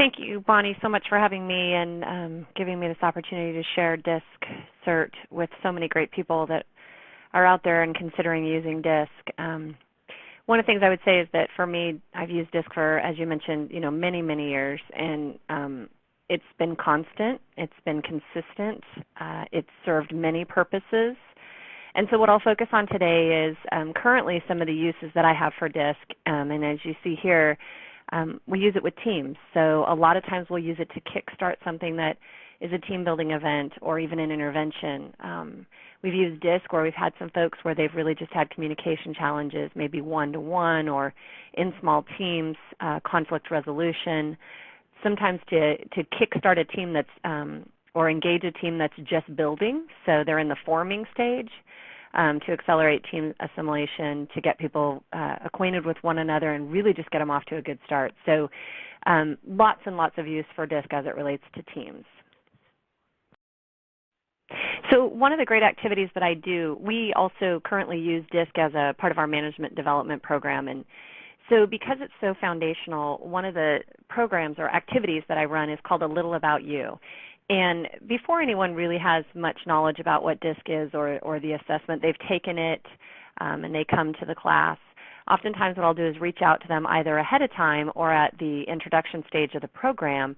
Thank you, Bonnie, so much for having me and giving me this opportunity to share DISCcert with so many great people that are out there and considering using DISC. One of the things I would say is that for me, I've used DISC for, as you mentioned, many, many years, and it's been constant, it's been consistent, it's served many purposes. And so what I'll focus on today is currently some of the uses that I have for DISC, and as you see here, we use it with teams. So a lot of times we'll use it to kickstart something that is a team building event or even an intervention. We've used DISC where we've had some folks where they've really just had communication challenges, maybe one-to-one or in small teams, conflict resolution. Sometimes to kickstart a team that's, or engage a team that's just building, so they're in the forming stage, to accelerate team assimilation, to get people acquainted with one another and really just get them off to a good start. So lots and lots of use for DISC as it relates to teams. So one of the great activities that I do, we also currently use DISC as a part of our management development program. And so because it's so foundational, one of the programs or activities that I run is called A Little About You. And before anyone really has much knowledge about what DISC is or the assessment, they've taken it and they come to the class. Oftentimes what I'll do is reach out to them either ahead of time or at the introduction stage of the program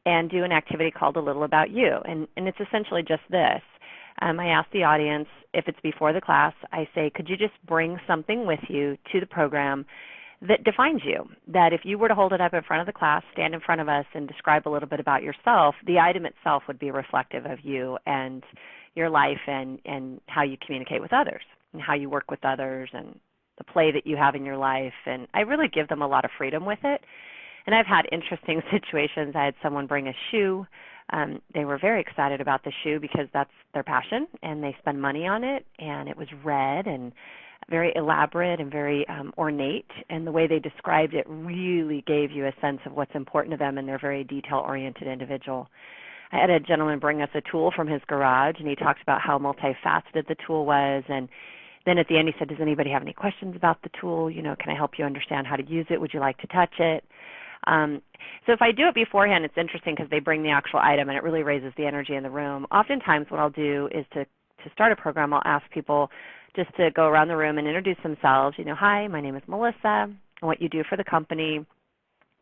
and do an activity called A Little About You. And it's essentially just this. I ask the audience, if it's before the class, I say, could you just bring something with you to the program that defines you, that if you were to hold it up in front of the class, stand in front of us and describe a little bit about yourself, the item itself would be reflective of you and your life and how you communicate with others and how you work with others and the play that you have in your life. And I really give them a lot of freedom with it. And I've had interesting situations. I had someone bring a shoe. They were very excited about the shoe because that's their passion and they spend money on it, and it was red and very elaborate and very ornate, and the way they described it really gave you a sense of what's important to them, and they're a very detail-oriented individual. I had a gentleman bring us a tool from his garage, and he talked about how multifaceted the tool was, and then at the end he said, does anybody have any questions about the tool? Can I help you understand how to use it? Would you like to touch it? So if I do it beforehand, it's interesting because they bring the actual item, and it really raises the energy in the room. Oftentimes what I'll do is to start a program, I'll ask people just to go around the room and introduce themselves. Hi, my name is Melissa, and what you do for the company,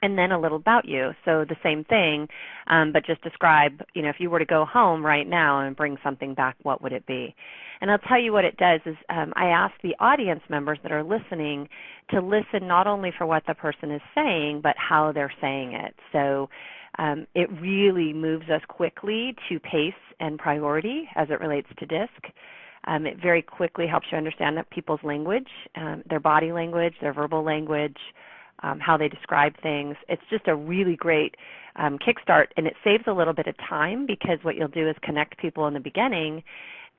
and then a little about you. So the same thing, but just describe, if you were to go home right now and bring something back, what would it be? And I'll tell you what it does is I ask the audience members that are listening to listen not only for what the person is saying, but how they're saying it. So it really moves us quickly to pace and priority as it relates to DISC. It very quickly helps you understand that people's language, their body language, their verbal language, how they describe things. It's just a really great kickstart, and it saves a little bit of time because what you'll do is connect people in the beginning,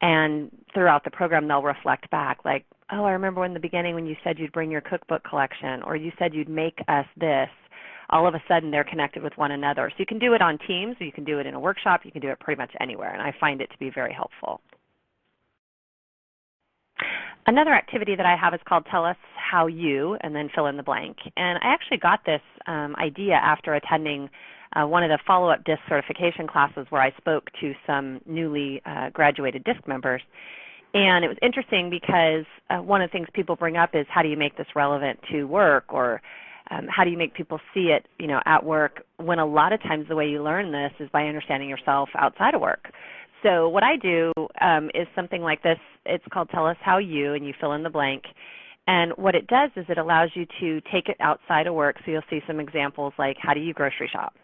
and throughout the program they'll reflect back like, oh, I remember in the beginning when you said you'd bring your cookbook collection, or you said you'd make us this. All of a sudden they're connected with one another. So you can do it on Teams, or you can do it in a workshop, you can do it pretty much anywhere, and I find it to be very helpful. Another activity that I have is called Tell Us How You, and then fill in the blank. And I actually got this idea after attending one of the follow-up DISC certification classes where I spoke to some newly graduated DISC members. And it was interesting because one of the things people bring up is how do you make this relevant to work, or how do you make people see it at work, when a lot of times the way you learn this is by understanding yourself outside of work. So what I do is something like this. It's called Tell Us How You, and you fill in the blank. And what it does is it allows you to take it outside of work. So you'll see some examples like, how do you grocery shop?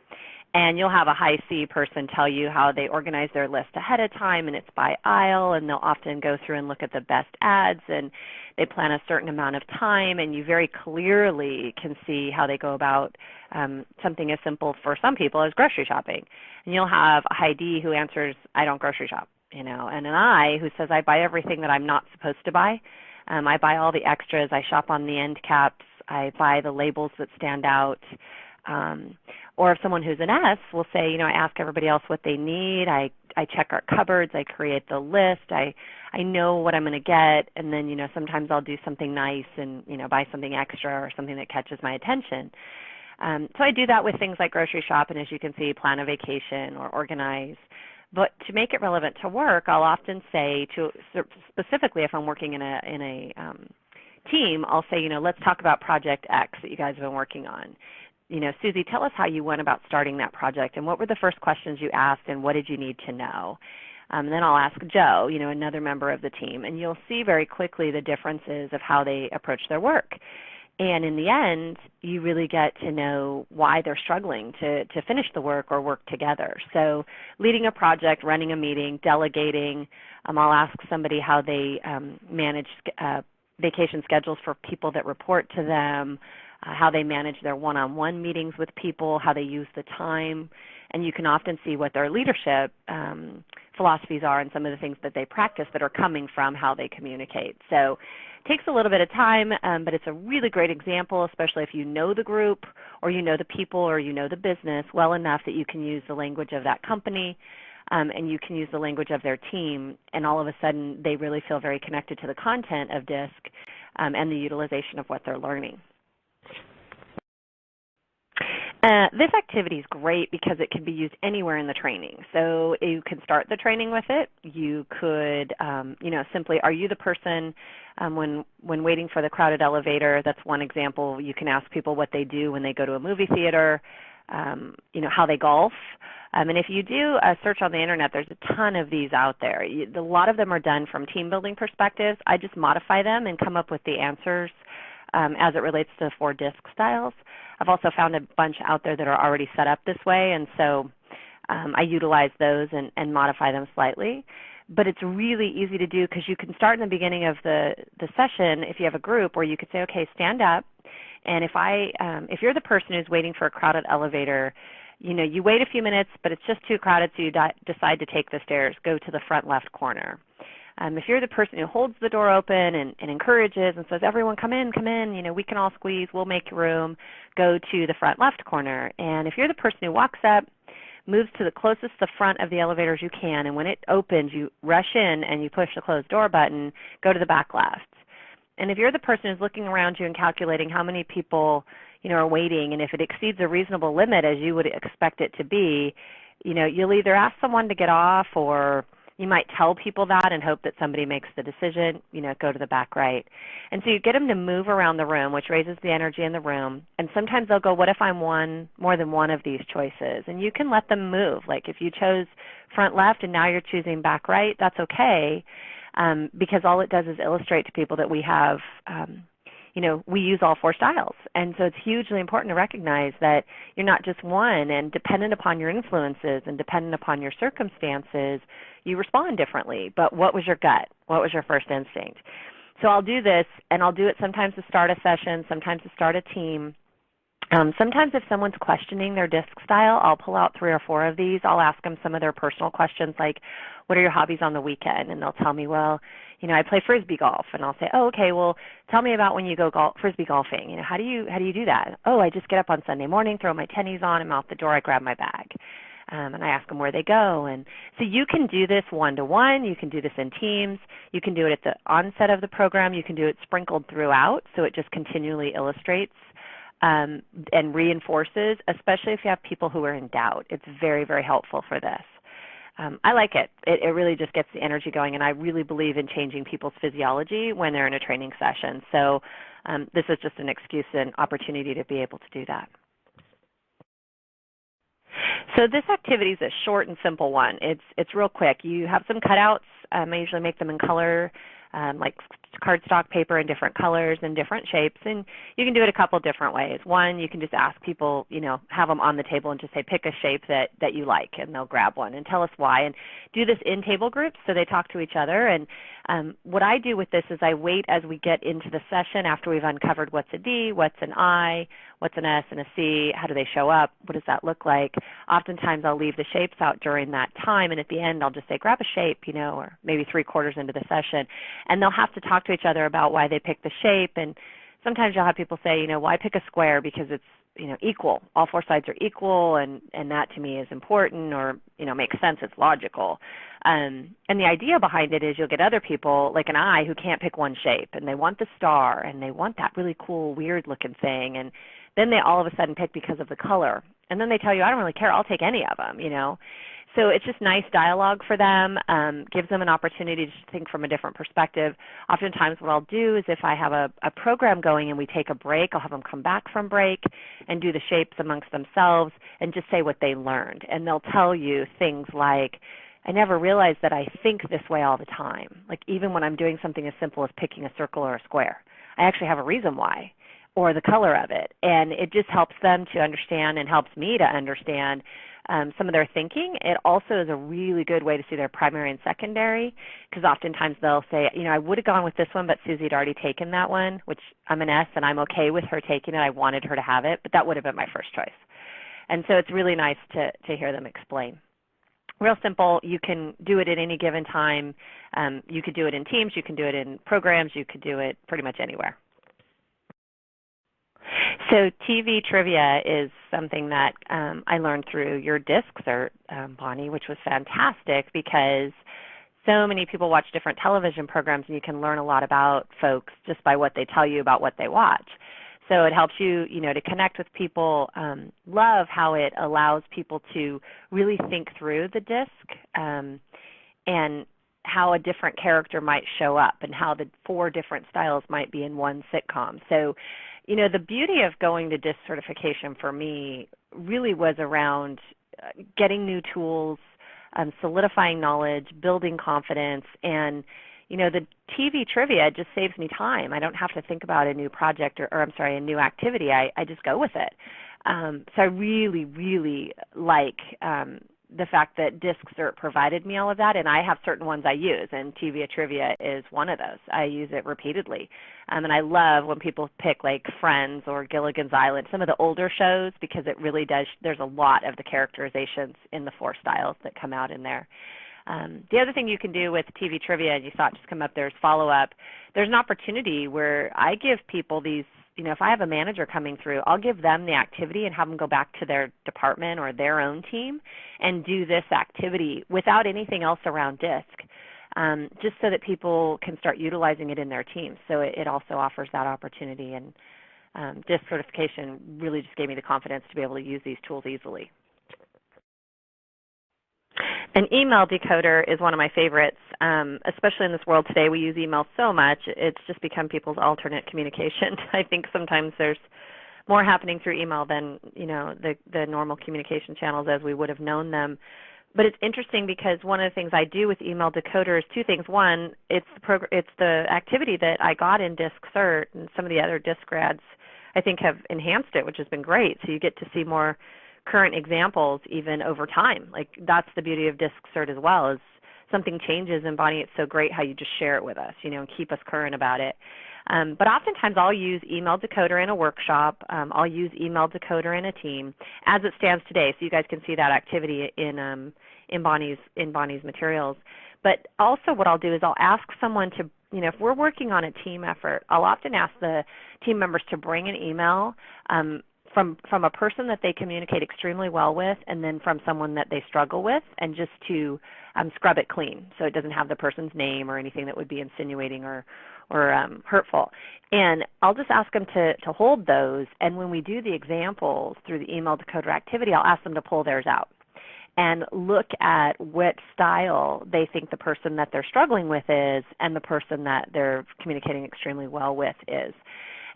And you'll have a high C person tell you how they organize their list ahead of time, and it's by aisle, and they'll often go through and look at the best ads, and they plan a certain amount of time, and you very clearly can see how they go about something as simple for some people as grocery shopping. And you'll have a high D who answers, I don't grocery shop, and an I who says, I buy everything that I'm not supposed to buy. I buy all the extras. I shop on the end caps. I buy the labels that stand out. Or if someone who's an S will say, I ask everybody else what they need. I check our cupboards. I create the list. I know what I'm going to get, and then sometimes I'll do something nice and buy something extra or something that catches my attention. So I do that with things like grocery shop, and as you can see, plan a vacation or organize. But to make it relevant to work, I'll often say, specifically if I'm working in a team, I'll say, let's talk about Project X that you guys have been working on. Susie, tell us how you went about starting that project, and what were the first questions you asked, and what did you need to know? And then I'll ask Joe, another member of the team, and you'll see very quickly the differences of how they approach their work. And in the end, you really get to know why they're struggling to finish the work or work together. So leading a project, running a meeting, delegating, I'll ask somebody how they manage vacation schedules for people that report to them, how they manage their one-on-one meetings with people, how they use the time. And you can often see what their leadership philosophies are and some of the things that they practice that are coming from how they communicate. So it takes a little bit of time, but it's a really great example, especially if you know the group or you know the people or you know the business well enough that you can use the language of that company and you can use the language of their team, and all of a sudden they really feel very connected to the content of DISC and the utilization of what they're learning. This activity is great because it can be used anywhere in the training. So you can start the training with it. You could, simply, are you the person when waiting for the crowded elevator? That's one example. You can ask people what they do when they go to a movie theater, how they golf. And if you do a search on the internet, there's a ton of these out there. A lot of them are done from team building perspectives. I just modify them and come up with the answers as it relates to the 4 DISC styles. I've also found a bunch out there that are already set up this way, and so I utilize those and modify them slightly. But it's really easy to do because you can start in the beginning of the session if you have a group where you could say, okay, stand up. And if you're the person who's waiting for a crowded elevator, you wait a few minutes, but it's just too crowded, so you decide to take the stairs, go to the front left corner. If you're the person who holds the door open and encourages and says, everyone come in, we can all squeeze, we'll make room, go to the front left corner. And if you're the person who walks up, moves to the closest to the front of the elevator as you can, and when it opens, you rush in and you push the closed door button, go to the back left. And if you're the person who's looking around you and calculating how many people are waiting, and if it exceeds a reasonable limit as you would expect it to be, you'll either ask someone to get off, or you might tell people that and hope that somebody makes the decision, go to the back right. And so you get them to move around the room, which raises the energy in the room. And sometimes they'll go, what if I'm more than one of these choices? And you can let them move. Like if you chose front left and now you're choosing back right, that's okay, because all it does is illustrate to people that we have we use all 4 styles. And so it's hugely important to recognize that you're not just one, and dependent upon your influences and dependent upon your circumstances, you respond differently. But what was your gut? What was your first instinct? So I'll do this, and I'll do it sometimes to start a session, sometimes to start a team. Sometimes if someone's questioning their DISC style, I'll pull out 3 or 4 of these. I'll ask them some of their personal questions like, what are your hobbies on the weekend? And they'll tell me, well, I play Frisbee golf. And I'll say, oh, okay, well, tell me about when you go Frisbee golfing. How do you do that? Oh, I just get up on Sunday morning, throw my tennies on, I'm out the door, I grab my bag. And I ask them where they go. And so you can do this one-to-one. You can do this in teams. You can do it at the onset of the program. You can do it sprinkled throughout, so it just continually illustrates and reinforces, especially if you have people who are in doubt. It's very, very helpful for this. I like it. It really just gets the energy going, and I really believe in changing people's physiology when they're in a training session. So this is just an excuse and opportunity to be able to do that. So this activity is a short and simple one. It's real quick. You have some cutouts. I usually make them in color, like cardstock paper in different colors and different shapes, and you can do it a couple different ways. One, you can just ask people, have them on the table and just say, pick a shape that you like, and they'll grab one and tell us why. And do this in table groups so they talk to each other. And what I do with this is I wait as we get into the session after we've uncovered what's a D, what's an I, what's an S and a C, how do they show up, what does that look like. Oftentimes I'll leave the shapes out during that time, and at the end I'll just say, grab a shape, or maybe 3/4 into the session. And they'll have to talk to each other about why they picked the shape. And sometimes you'll have people say, why pick a square? Because it's, equal. All 4 sides are equal, and that to me is important, or, makes sense, it's logical. And the idea behind it is you'll get other people, like an I, who can't pick one shape, and they want the star, and they want that really cool, weird-looking thing. And then they all of a sudden pick because of the color. And then they tell you, I don't really care, I'll take any of them, So it's just nice dialogue for them, gives them an opportunity to think from a different perspective. Oftentimes what I'll do is if I have a program going and we take a break, I'll have them come back from break and do the shapes amongst themselves and just say what they learned. And they'll tell you things like, I never realized that I think this way all the time. Like even when I'm doing something as simple as picking a circle or a square, I actually have a reason why, or the color of it. And it just helps them to understand and helps me to understand some of their thinking. It also is a really good way to see their primary and secondary, because oftentimes they'll say, I would have gone with this one, but Susie had already taken that one, which I'm an S and I'm okay with her taking it. I wanted her to have it, but that would have been my first choice. And so it's really nice to hear them explain. Real simple. You can do it at any given time. You could do it in teams. You can do it in programs. You could do it pretty much anywhere. So TV trivia is something that I learned through your DISCcert, Bonnie, which was fantastic because so many people watch different television programs and you can learn a lot about folks just by what they tell you about what they watch. So it helps you, to connect with people. Love how it allows people to really think through the DISC and how a different character might show up and how the 4 different styles might be in one sitcom. So, the beauty of going to DISC certification for me really was around getting new tools, solidifying knowledge, building confidence, and the TV trivia just saves me time. I don't have to think about a new project or a new activity. I just go with it. So I really, really like the fact that DISCcert provided me all of that, and I have certain ones I use, and TV trivia is one of those. I use it repeatedly. And I love when people pick like Friends or Gilligan's Island, some of the older shows, because it really does, there's a lot of the characterizations in the 4 styles that come out in there. The other thing you can do with TV trivia, and you saw it just come up there, is follow-up. There's an opportunity where I give people these, if I have a manager coming through, I'll give them the activity and have them go back to their department or their own team and do this activity without anything else around DISC, just so that people can start utilizing it in their teams. So it also offers that opportunity, and DISC certification really just gave me the confidence to be able to use these tools easily. An email decoder is one of my favorites, especially in this world today. We use email so much, it's just become people's alternate communication. I think sometimes there's more happening through email than the normal communication channels as we would have known them. But it's interesting because one of the things I do with email decoder is 2 things. One, it's the activity that I got in DISCcert, and some of the other DISC grads I think have enhanced it, which has been great. So you get to see more current examples even over time. Like that's the beauty of DISCcert as well, is something changes, and Bonnie, it's so great how you just share it with us, and keep us current about it. But oftentimes I'll use email decoder in a workshop. I'll use email decoder in a team as it stands today, so you guys can see that activity in Bonnie's materials. But also what I'll do is I'll ask someone to, if we're working on a team effort, I'll often ask the team members to bring an email from a person that they communicate extremely well with, and then from someone that they struggle with, and just to scrub it clean so it doesn't have the person's name or anything that would be insinuating or hurtful. And I'll just ask them to hold those, and when we do the examples through the email decoder activity, I'll ask them to pull theirs out and look at what style they think the person that they're struggling with is and the person that they're communicating extremely well with is.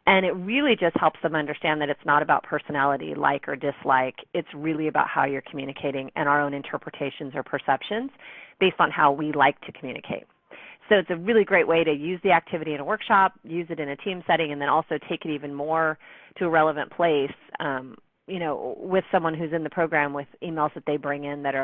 And it really just helps them understand that it's not about personality, like or dislike. It's really about how you're communicating and our own interpretations or perceptions based on how we like to communicate. So it's a really great way to use the activity in a workshop, use it in a team setting, and then also take it even more to a relevant place, with someone who's in the program with emails that they bring in that are